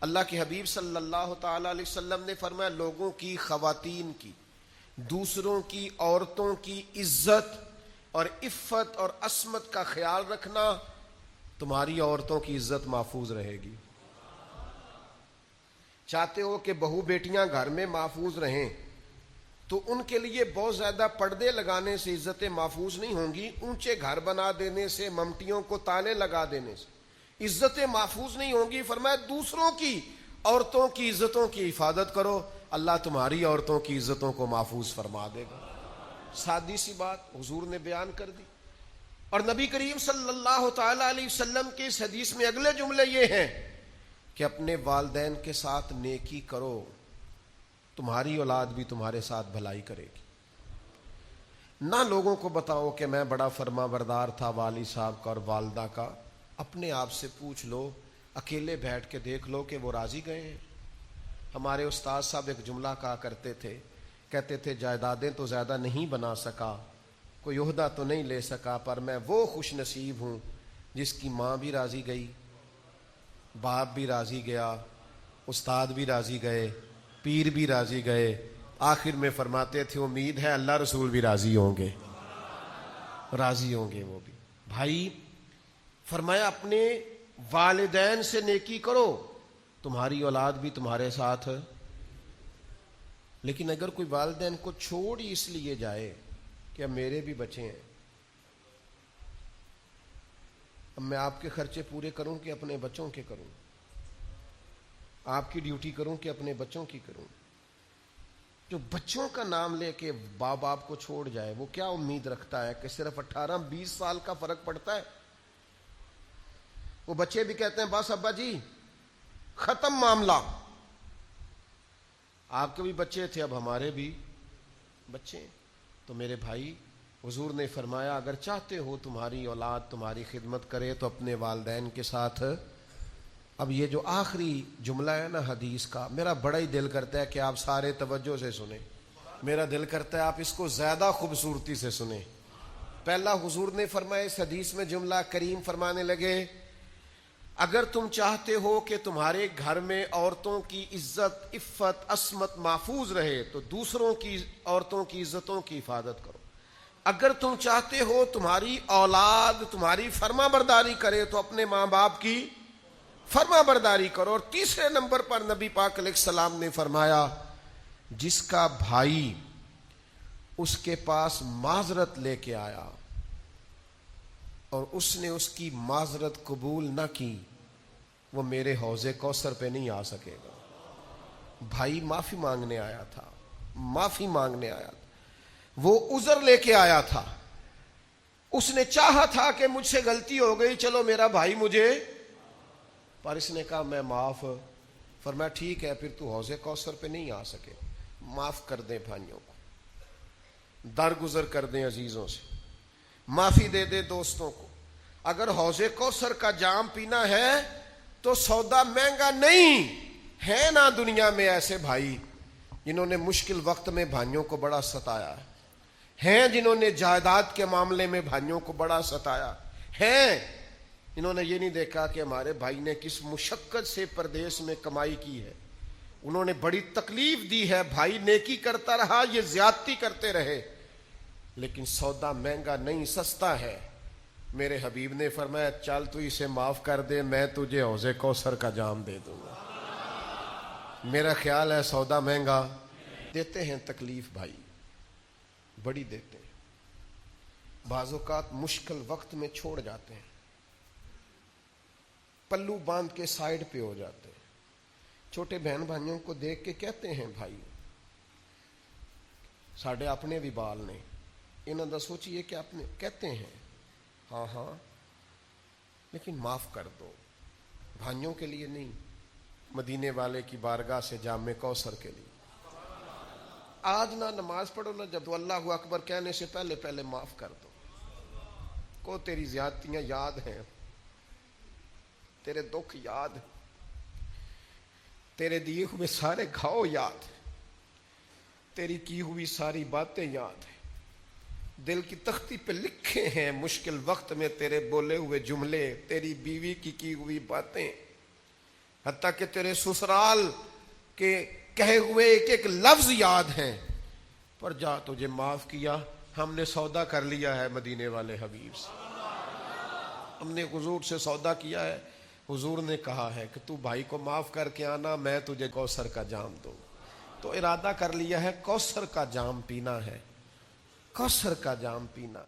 اللہ کے حبیب صلی اللہ تعالی علیہ وسلم نے فرمایا لوگوں کی، خواتین کی، دوسروں کی عورتوں کی عزت اور عفت اور عصمت کا خیال رکھنا، تمہاری عورتوں کی عزت محفوظ رہے گی۔ چاہتے ہو کہ بہو بیٹیاں گھر میں محفوظ رہیں تو ان کے لیے بہت زیادہ پردے لگانے سے عزتیں محفوظ نہیں ہوں گی، اونچے گھر بنا دینے سے، ممٹیوں کو تالے لگا دینے سے عزتیں محفوظ نہیں ہوں گی۔ فرمایا دوسروں کی عورتوں کی عزتوں کی حفاظت کرو، اللہ تمہاری عورتوں کی عزتوں کو محفوظ فرما دے گا۔ سادی سی بات حضور نے بیان کر دی، اور نبی کریم صلی اللہ تعالی علیہ وسلم کی اس حدیث میں اگلے جملے یہ ہیں کہ اپنے والدین کے ساتھ نیکی کرو، تمہاری اولاد بھی تمہارے ساتھ بھلائی کرے گی۔ نہ لوگوں کو بتاؤ کہ میں بڑا فرما بردار تھا والد صاحب کا اور والدہ کا، اپنے آپ سے پوچھ لو، اکیلے بیٹھ کے دیکھ لو کہ وہ راضی گئے ہیں۔ ہمارے استاد صاحب ایک جملہ کہا کرتے تھے، کہتے تھے جائیدادیں تو زیادہ نہیں بنا سکا، کوئی عہدہ تو نہیں لے سکا، پر میں وہ خوش نصیب ہوں جس کی ماں بھی راضی گئی، باپ بھی راضی گیا، استاد بھی راضی گئے، پیر بھی راضی گئے، آخر میں فرماتے تھے امید ہے اللہ رسول بھی راضی ہوں گے، راضی ہوں گے وہ بھی۔ بھائی فرمایا اپنے والدین سے نیکی کرو، تمہاری اولاد بھی تمہارے ساتھ۔ لیکن اگر کوئی والدین کو چھوڑ ہی اس لیے جائے کہ اب میرے بھی بچے ہیں، اب میں آپ کے خرچے پورے کروں کہ اپنے بچوں کے کروں، آپ کی ڈیوٹی کروں کہ اپنے بچوں کی کروں، جو بچوں کا نام لے کے باپ باپ کو چھوڑ جائے وہ کیا امید رکھتا ہے کہ صرف 18-20 سال کا فرق پڑتا ہے؟ وہ بچے بھی کہتے ہیں بس ابا جی ختم معاملہ، آپ کے بھی بچے تھے اب ہمارے بھی بچے ہیں۔ تو میرے بھائی حضور نے فرمایا اگر چاہتے ہو تمہاری اولاد تمہاری خدمت کرے تو اپنے والدین کے ساتھ۔ اب یہ جو آخری جملہ ہے نا حدیث کا، میرا بڑا ہی دل کرتا ہے کہ آپ سارے توجہ سے سنیں، میرا دل کرتا ہے آپ اس کو زیادہ خوبصورتی سے سنیں۔ پہلا حضور نے فرمایا اس حدیث میں جملہ کریم فرمانے لگے اگر تم چاہتے ہو کہ تمہارے گھر میں عورتوں کی عزت عفت عصمت محفوظ رہے تو دوسروں کی عورتوں کی عزتوں کی حفاظت کرو، اگر تم چاہتے ہو تمہاری اولاد تمہاری فرما برداری کرے تو اپنے ماں باپ کی فرما برداری کرو۔ اور تیسرے نمبر پر نبی پاک علیہ السلام نے فرمایا جس کا بھائی اس کے پاس معذرت لے کے آیا اور اس نے اس کی معذرت قبول نہ کی وہ میرے حوض کوثر پہ نہیں آ سکے گا۔ بھائی معافی مانگنے آیا تھا، معافی مانگنے آیا تھا، وہ عذر لے کے آیا تھا، اس نے چاہا تھا کہ مجھ سے غلطی ہو گئی چلو میرا بھائی مجھے، پر اس نے کہا میں معاف، فرمایا ٹھیک ہے پھر تو حوض کوثر پہ نہیں آ سکے، معاف کر دیں بھائیوں کو، درگزر کر دیں عزیزوں سے، معافی دے دے دوستوں کو۔ اگر حوض کوثر کا جام پینا ہے تو سودا مہنگا نہیں ہے، نا دنیا میں ایسے بھائی جنہوں نے مشکل وقت میں بھائیوں کو بڑا ستایا ہے، ہیں جنہوں نے جائیداد کے معاملے میں بھائیوں کو بڑا ستایا، ہیں انہوں نے یہ نہیں دیکھا کہ ہمارے بھائی نے کس مشقت سے پردیس میں کمائی کی ہے، انہوں نے بڑی تکلیف دی ہے، بھائی نیکی کرتا رہا یہ زیادتی کرتے رہے، لیکن سودا مہنگا نہیں سستا ہے۔ میرے حبیب نے فرمایا چل تو اسے معاف کر دے میں تجھے حوض کوثر کا جام دے دوں گا۔ میرا خیال ہے سودا مہنگا دیتے ہیں، تکلیف بھائی بڑی دیتے ہیں، بعض اوقات مشکل وقت میں چھوڑ جاتے ہیں، پلو باندھ کے سائیڈ پہ ہو جاتے ہیں۔ چھوٹے بہن بھائیوں کو دیکھ کے کہتے ہیں بھائی ساڈے اپنے بھی بال نے، انہوں نے سوچیے کہ اپنے کہتے ہیں ہاں ہاں لیکن معاف کر دو، بھائیوں کے لیے نہیں، مدینے والے کی بارگاہ سے جام کوثر کے لیے۔ آج نہ نماز پڑھو نہ جب اللہ اکبر کہنے سے پہلے پہلے معاف کر دو، کو تیری زیادتیاں یاد ہیں، تیرے دکھ یاد، تیرے دیے ہوئے سارے گھاؤ یاد، تیری کی ہوئی ساری باتیں یاد ہیں، دل کی تختی پہ لکھے ہیں مشکل وقت میں تیرے بولے ہوئے جملے، تیری بیوی کی ہوئی باتیں، حتیٰ کہ تیرے سسرال کے کہے ہوئے ایک ایک لفظ یاد ہیں، پر جا تجھے معاف کیا، ہم نے سودا کر لیا ہے مدینے والے حبیب سے، ہم نے حضور سے سودا کیا ہے، حضور نے کہا ہے کہ تو بھائی کو معاف کر کے آنا، میں تجھے کوثر کا جام دوں، تو ارادہ کر لیا ہے کوثر کا جام پینا ہے، کوثر کا جام پینا۔